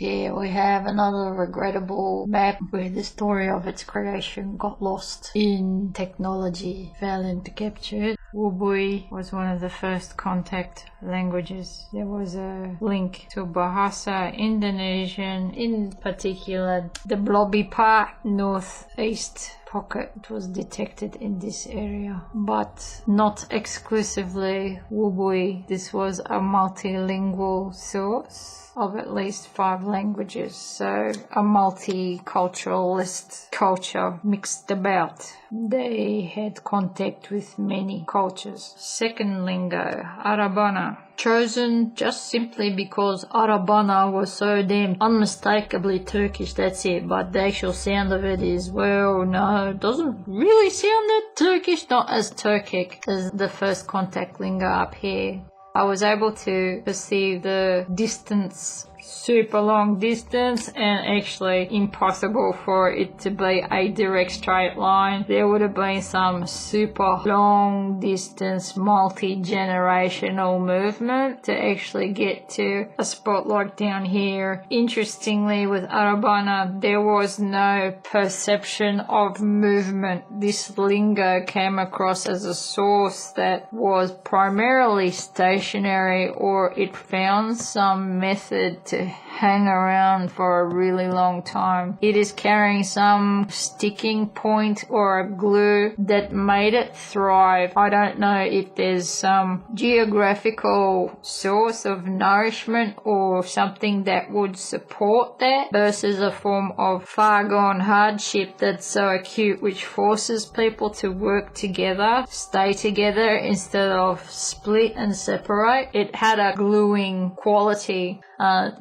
Here we have another regrettable map where the story of its creation got lost in technology, failing to capture it. Wubuy was one of the first contact languages. There was a link to Bahasa Indonesian, in particular the blobby part, northeast pocket was detected in this area, but not exclusively Wubuy. This was a multilingual source of at least 5 languages, so a multiculturalist culture mixed about. They had contact with many cultures. Second lingo, Arabana. Chosen just simply because Arabana was so damn unmistakably Turkish, that's it, but the actual sound of it is, well, no, it doesn't really sound that Turkish, not as Turkic as the first contact lingo up here. I was able to perceive the distance, super long distance, and actually impossible for it to be a direct straight line. There would have been some super long distance multi-generational movement to actually get to a spot like down here. Interestingly, with Arabana, there was no perception of movement. This lingo came across as a source that was primarily stationary, or it found some method to hang around for a really long time. It is carrying some sticking point or a glue that made it thrive. I don't know if there's some geographical source of nourishment or something that would support that versus a form of far gone hardship that's so acute, which forces people to work together, stay together instead of split and separate. It had a gluing quality.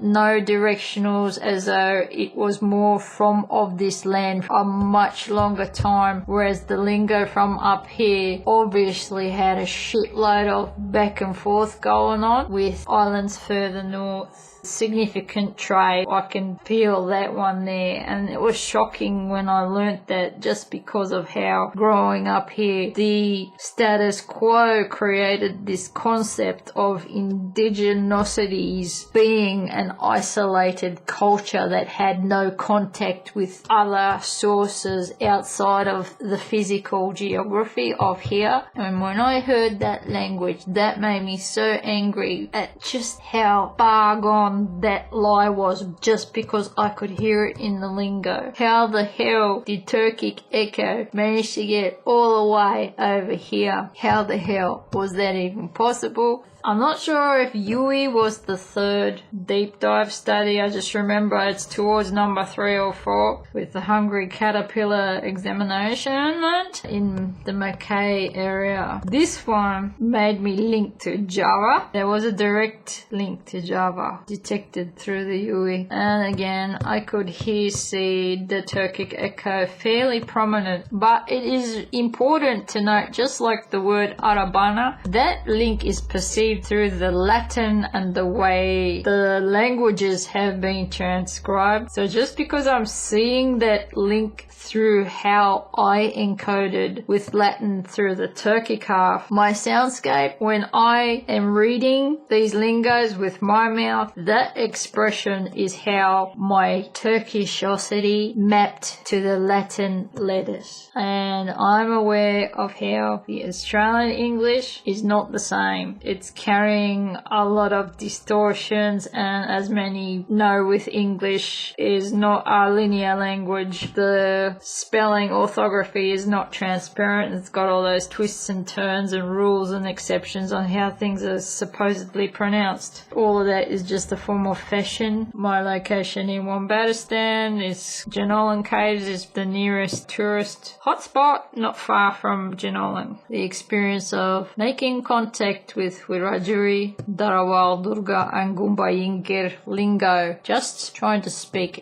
No directionals, as though it was more from of this land a much longer time, whereas the lingo from up here obviously had a shitload of back and forth going on with islands further north. Significant trade, I can feel that one there, and it was shocking when I learnt that, just because of how growing up here the status quo created this concept of indigenosities being an isolated culture that had no contact with other sources outside of the physical geography of here. And when I heard that language, that made me so angry at just how far gone that lie was, just because I could hear it in the lingo. How the hell did Turkic echo manage to get all the way over here? How the hell was that even possible? I'm not sure if Yuwi was the third deep dive study. I just remember it's towards number 3 or 4 with the hungry caterpillar examination in the Mackay area. This one made me link to Java. There was a direct link to Java detected through the Yuwi. And again, I could see the Turkic echo fairly prominent. But it is important to note, just like the word Arabana, that link is perceived through the Latin and the way the languages have been transcribed. So just because I'm seeing that link through how I encoded with Latin through the Turkic half, my soundscape, when I am reading these lingos with my mouth, that expression is how my Turkishosity mapped to the Latin letters. And I'm aware of how the Australian English is not the same. It's carrying a lot of distortions, and as many know with English, is not a linear language. The spelling orthography is not transparent. It's got all those twists and turns and rules and exceptions on how things are supposedly pronounced. All of that is just a form of fashion. My location in Wombatistan is Jenolan Caves, is the nearest tourist hotspot, not far from Jenolan. The experience of making contact with Wiradjuri, Dharawal, Dhurga and Gumbaynggir lingo, just trying to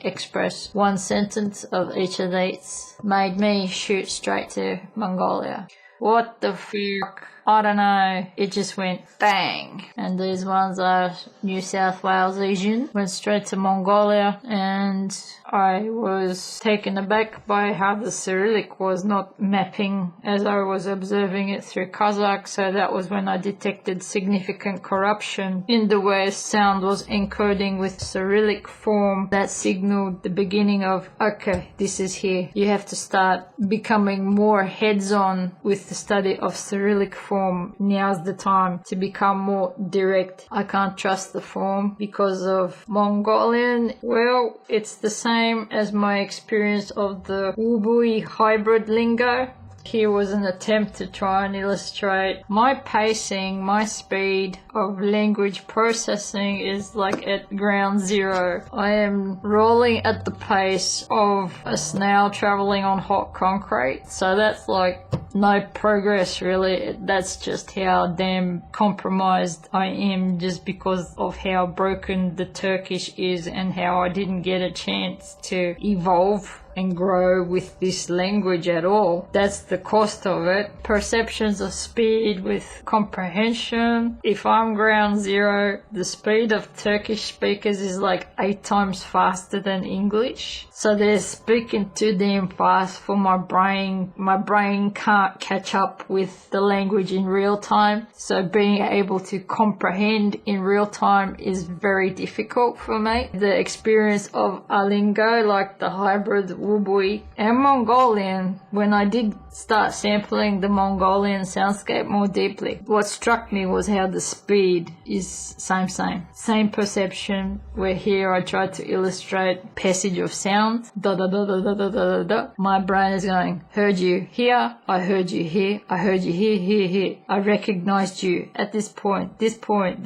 express one sentence of each of these, made me shoot straight to Mongolia. What the fuck? I don't know. It just went bang. And these ones are New South Wales Asian. Went straight to Mongolia, and I was taken aback by how the Cyrillic was not mapping as I was observing it through Kazakh. So that was when I detected significant corruption in the way sound was encoding with Cyrillic form. That signaled the beginning of, okay, this is here. You have to start becoming more heads-on with the study of Cyrillic form. Now's the time to become more direct. I can't trust the form because of Mongolian. Well, it's the same as my experience of the Wubuy hybrid lingo. Here was an attempt to try and illustrate my pacing, my speed of language processing is like at ground zero. I am rolling at the pace of a snail traveling on hot concrete. So that's like no progress really. That's just how damn compromised I am, just because of how broken the Turkish is and how I didn't get a chance to evolve and grow with this language at all. That's the cost of it. Perceptions of speed with comprehension. If I'm ground zero, the speed of Turkish speakers is like 8 times faster than English. So they're speaking too damn fast for my brain. My brain can't catch up with the language in real time. So being able to comprehend in real time is very difficult for me. The experience of a lingo like the hybrid Wubuy and Mongolian, when I did start sampling the Mongolian soundscape more deeply, what struck me was how the speed is same perception, where here I tried to illustrate passage of sound. Da da da da da da da da. My brain is going, heard you here, I heard you here, I heard you here. I recognized you at this point, this point.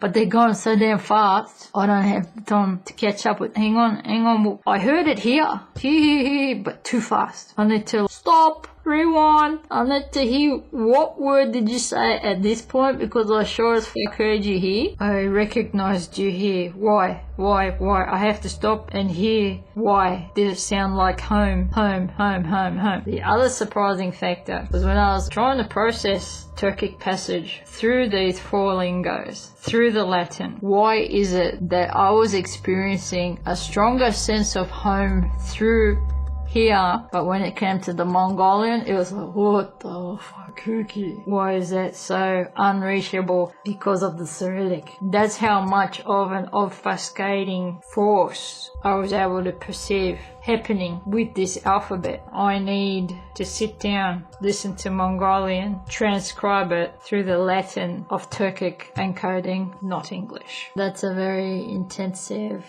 But they're going so damn fast, I don't have the time to catch up with. Hang on. I heard it here, but too fast. I need to stop. Rewind. I need to hear what word did you say at this point, because I sure as fuck heard you here. I recognized you here. Why? I have to stop and hear why did it sound like home. The other surprising factor was when I was trying to process Turkic passage through these 4 lingos, through the Latin. Why is it that I was experiencing a stronger sense of home through here, but when it came to the Mongolian, it was like, what the fuck, cookie? Why is that so unreachable? Because of the Cyrillic. That's how much of an obfuscating force I was able to perceive happening with this alphabet. I need to sit down, listen to Mongolian, transcribe it through the Latin of Turkic encoding, not English. That's a very intensive.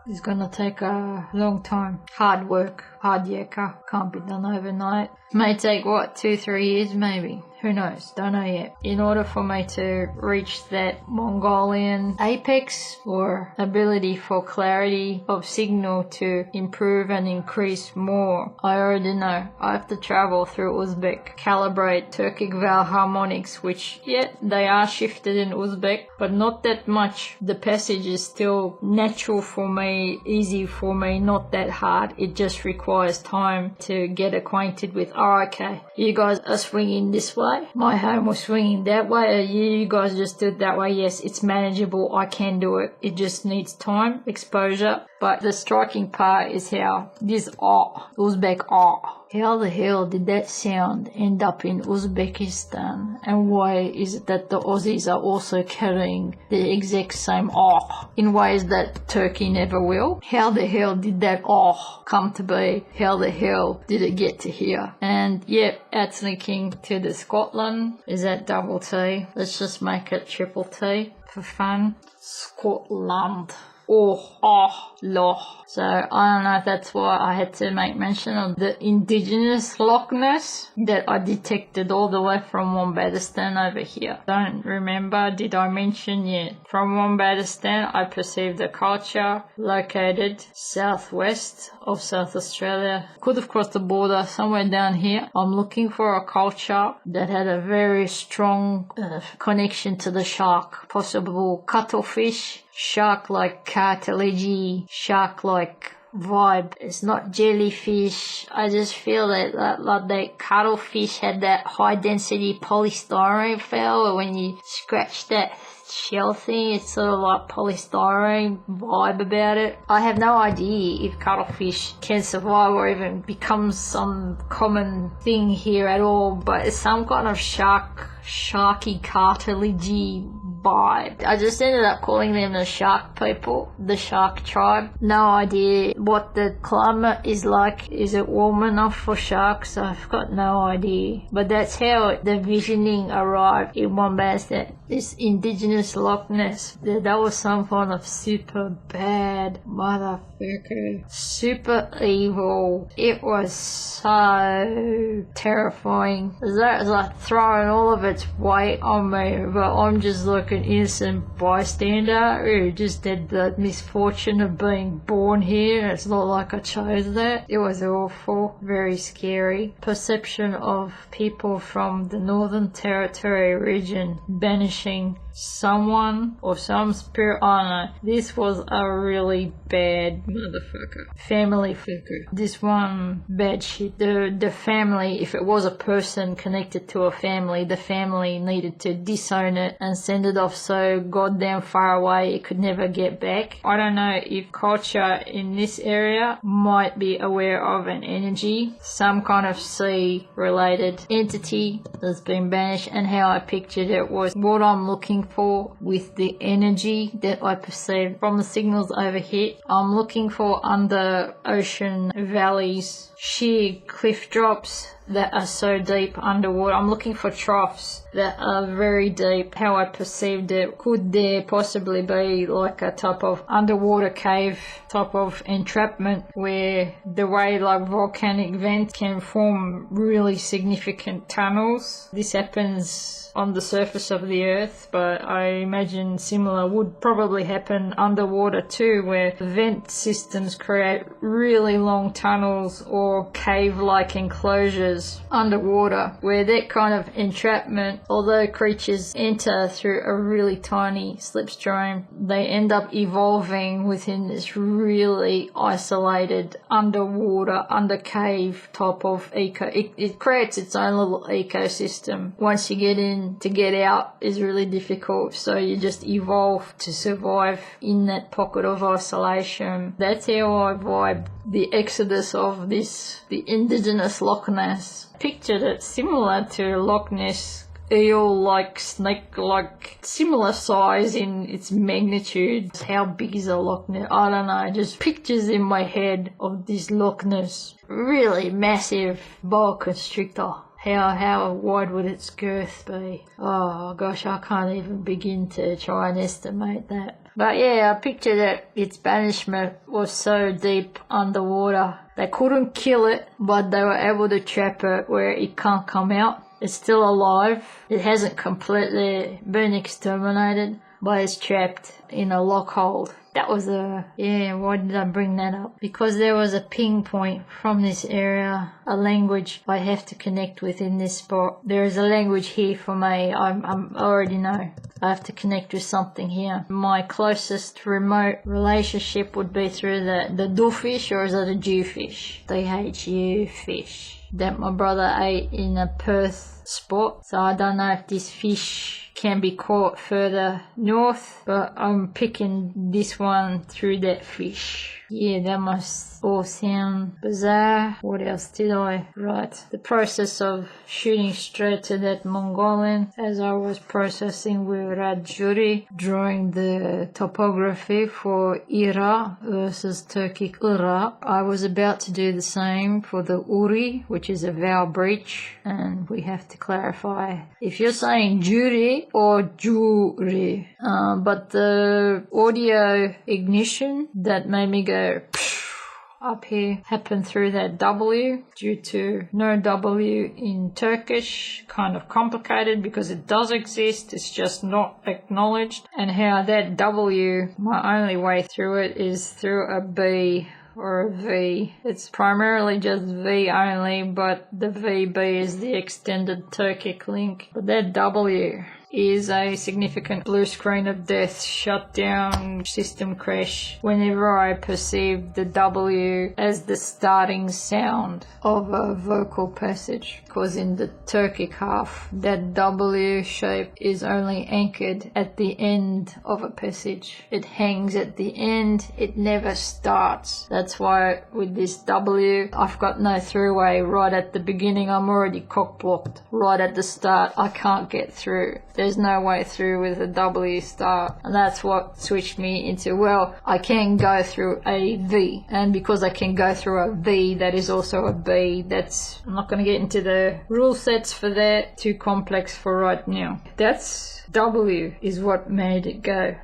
It's gonna take a long time. Hard work. Hard yakka. Can't be done overnight. May take, 2-3 years maybe. Who knows? Don't know yet. In order for me to reach that Mongolian apex or ability for clarity of signal to improve and increase more, I already know I have to travel through Uzbek, calibrate Turkic vowel harmonics, which, they are shifted in Uzbek, but not that much. The passage is still natural for me, easy for me, not that hard. It just requires time to get acquainted with, okay, you guys are swinging this way. My home was swinging that way. You guys just did that way. Yes, it's manageable. I can do it. It just needs time, exposure. But the striking part is how this Uzbek O, how the hell did that sound end up in Uzbekistan? And why is it that the Aussies are also carrying the exact same O in ways that Turkey never will? How the hell did that O come to be? How the hell did it get to here? And that's linking to the Scotland. Is that double T? Let's just make it triple T for fun. Scotland. So I don't know if that's why I had to make mention of the Indigenous Loch Ness that I detected all the way from Wombatistan over here. Don't remember, did I mention yet? From Wombatistan I perceived a culture located southwest of South Australia. Could have crossed the border somewhere down here. I'm looking for a culture that had a very strong connection to the shark. Possible cuttlefish, shark like cartilage, shark like vibe. It's not jellyfish. I just feel that like the cuttlefish had that high density polystyrene feel. When you scratch that shell thing, it's sort of like polystyrene vibe about it. I have no idea if cuttlefish can survive or even become some common thing here at all, but it's some kind of sharky cartilagey vibe. I just ended up calling them the shark people, the shark tribe. No idea what the climate is like. Is it warm enough for sharks? I've got no idea. But that's how the visioning arrived in Wombatistan. This indigenous Loch Ness. That was some kind of super bad motherfucker. Super evil. It was so terrifying. It was like throwing all of its weight on me, but I'm just like an innocent bystander who just had the misfortune of being born here. It's not like I chose that. It was awful. Very scary. Perception of people from the Northern Territory region banishing someone or some spirit. I don't know. This was a really bad motherfucker. Family fucker. This one bad shit. The family, if it was a person connected to a family, the family needed to disown it and send it off so goddamn far away it could never get back. I don't know if culture in this area might be aware of an energy, some kind of sea related entity that's been banished, and how I pictured it was what I'm looking for with the energy that I perceived from the signals over here. I'm looking for under ocean valleys, sheer cliff drops that are so deep underwater. I'm looking for troughs that are very deep. How I perceived it, could there possibly be like a type of underwater cave type of entrapment where the way like volcanic vents can form really significant tunnels? This happens on the surface of the earth, but I imagine similar would probably happen underwater too, where vent systems create really long tunnels or cave-like enclosures underwater, where that kind of entrapment, although creatures enter through a really tiny slipstream, they end up evolving within this really isolated underwater, under cave type of it creates its own little ecosystem. Once you get in, to get out is really difficult, so you just evolve to survive in that pocket of isolation. That's how I vibe the exodus of the indigenous Loch Ness. Pictured it similar to Loch Ness eel-like, snake-like, similar size in its magnitude. How big is a Loch Ness? I don't know, just pictures in my head of this Loch Ness. Really massive boa constrictor. How wide would its girth be? Oh gosh, I can't even begin to try and estimate that. But yeah, I pictured that its banishment was so deep underwater. They couldn't kill it, but they were able to trap it where it can't come out. It's still alive. It hasn't completely been exterminated, but it's trapped in a lock hold. That was why did I bring that up? Because there was a ping point from this area, a language I have to connect with in this spot. There is a language here for me. I already know. I have to connect with something here. My closest remote relationship would be through the doofish, or is it a Jewfish? DHU fish that my brother ate in a Perth spot. So I don't know if this fish can be caught further north, but I'm picking this one through that fish. Yeah, that must all sound bizarre. What else did I write? The process of shooting straight to that Mongolian as I was processing Wiradjuri, drawing the topography for Ira versus Turkic Ira. I was about to do the same for the Uri, which is a vowel breach, and we have to clarify if you're saying Juri or Juri. But the audio ignition that made me go up here happened through that W due to no W in Turkish. Kind of complicated because it does exist, it's just not acknowledged. And how that W, my only way through it is through a B or a V. It's primarily just V only, but the VB is the extended Turkic link. But that W, is a significant blue screen of death, shutdown, system crash, whenever I perceive the W as the starting sound of a vocal passage. Because in the Turkic half, that W shape is only anchored at the end of a passage. It hangs at the end, it never starts. That's why with this W, I've got no throughway right at the beginning. I'm already cock-blocked. Right at the start, I can't get through. There's no way through with a W start. And that's what switched me into, well, I can go through a V. And because I can go through a V, that is also a B. I'm not going to get into the rule sets for that. Too complex for right now. That's W is what made it go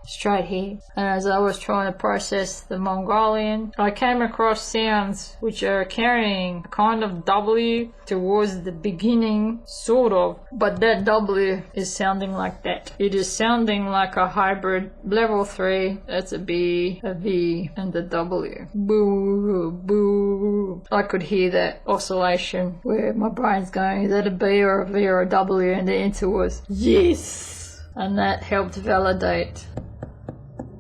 straight here. And as I was trying to process the Mongolian, I came across sounds which are carrying a kind of W towards the beginning, sort of, but that W is sounding like that. It is sounding like a hybrid level 3. That's a B, a V, and a W. Boo, boo. I could hear that oscillation where my brain's going, is that a B or a V or a W? And the answer was yes. And that helped validate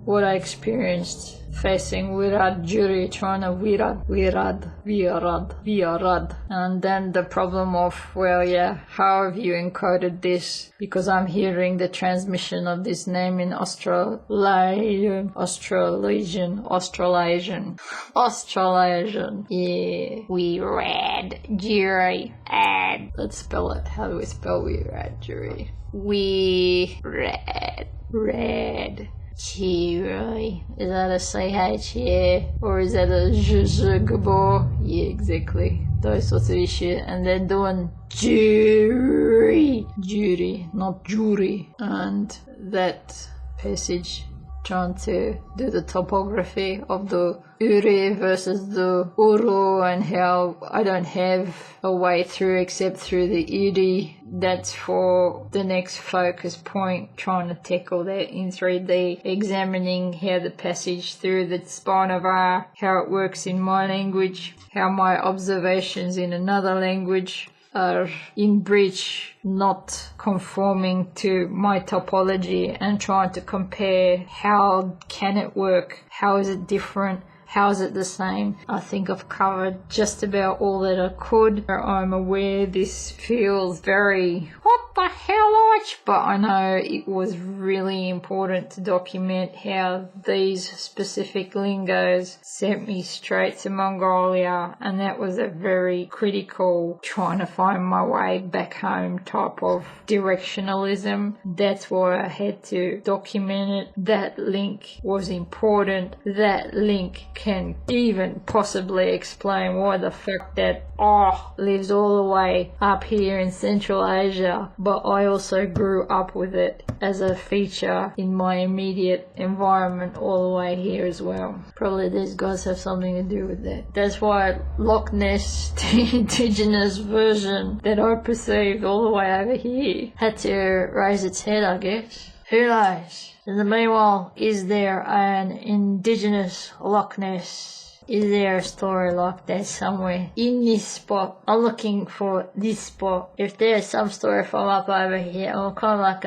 what I experienced facing Wiradjuri, trying to Virad. And then the problem of, well, yeah, how have you encoded this? Because I'm hearing the transmission of this name in Australasian. Yeah, Wiradjuri. Let's spell it. How do we spell Wiradjuri? Red. Chiri. Is that a CH? Yeah. Or is that a Zhuzhugabo? Yeah, exactly. Those sorts of issues. And then doing jury, not jury. And that passage, trying to do the topography of the Uri versus the Uru, and how I don't have a way through except through the Uri. That's for the next focus point, trying to tackle that in 3D, examining how the passage through the spine of R, how it works in my language, how my observations in another language are in breach, not conforming to my topology, and trying to compare how can it work, how is it different, how is it the same. I think I've covered just about all that I could. I'm aware this feels very, what the hell, but I know it was really important to document how these specific lingos sent me straight to Mongolia, and that was a very critical trying to find my way back home type of directionalism. That's why I had to document it. That link was important. That link can even possibly explain why the fact that lives all the way up here in Central Asia, but I also grew up with it as a feature in my immediate environment all the way here as well. Probably these guys have something to do with that. That's why Loch Ness, the indigenous version that I perceived all the way over here, had to raise its head, I guess. Who knows? In the meanwhile, is there an indigenous Loch Ness? Is there a story like that somewhere in this spot? I'm looking for this spot. If there's some story from up over here, I'm kind of like,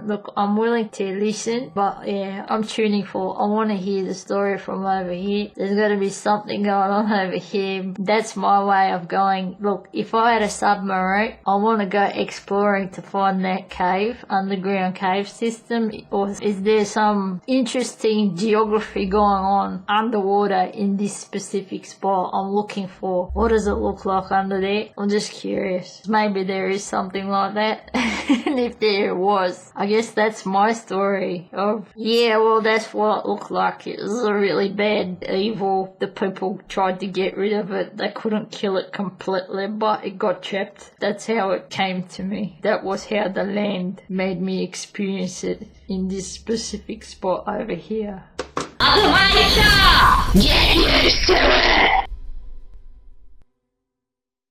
look, I'm willing to listen, but yeah, I'm tuning for, I want to hear the story from over here. There's got to be something going on over here. That's my way of going, look, if I had a submarine, I want to go exploring to find that cave, underground cave system, or is there some interesting geography going on underwater in this specific spot I'm looking for? What does it look like under there? I'm just curious. Maybe there is something like that. And if there was, I guess that's my story of, yeah, well, that's what it looked like. It was a really bad evil. The people tried to get rid of it. They couldn't kill it completely, but it got trapped. That's how it came to me. That was how the land made me experience it in this specific spot over here. Get